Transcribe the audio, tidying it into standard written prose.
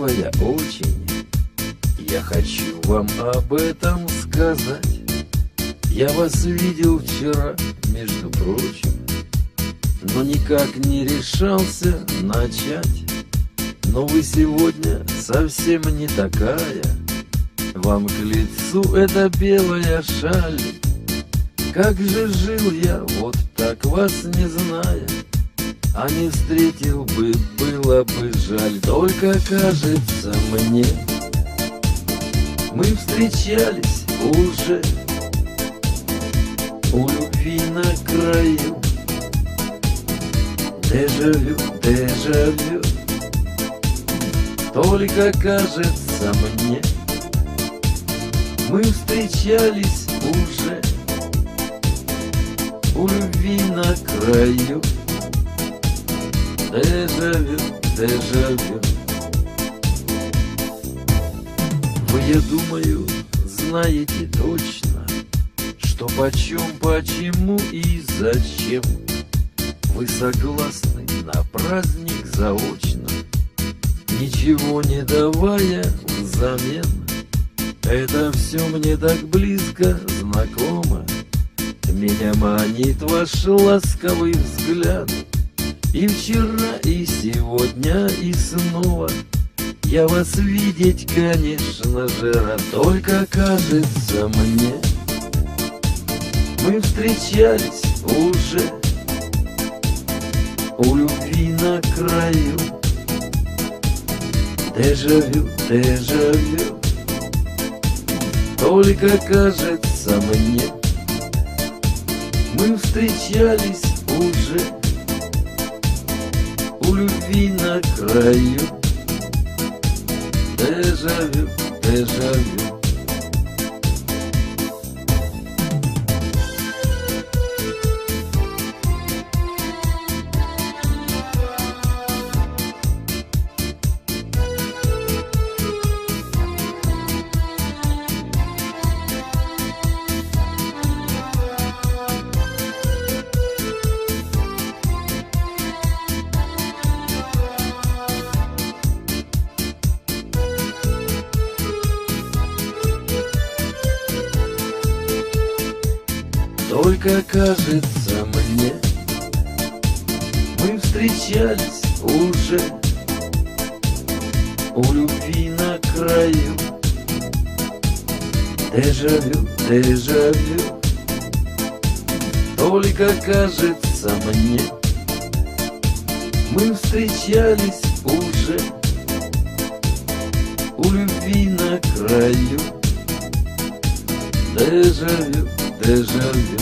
красивая очень. Я хочу вам об этом сказать. Я вас видел вчера, между прочим, но никак не решался начать. Но вы сегодня совсем не такая. Вам к лицу эта белая шаль. Как же жил я вот так, вас не зная, а не встретил бы, было бы жаль. Только кажется мне, мы встречались уже у любви на краю. Дежавю, дежавю. Только кажется мне, мы встречались уже у любви на краю. Дежавю, дежавю. Вы, я думаю, знаете точно, что почем, почему и зачем вы согласны на праздник заочно, ничего не давая взамен. Это все мне так близко знакомо. Меня манит ваш ласковый взгляд. И вчера, и сегодня, и снова я вас видеть, конечно же, рад. Только кажется мне, мы встречались уже у любви на краю. Дежавю, дежавю. Только кажется мне, мы встречались уже у любви на краю. Дежавю, дежавю. Только кажется мне, мы встречались уже у любви на краю. Дежавю, дежавю. Только кажется мне, мы встречались уже у любви на краю. Дежавю, дежавю.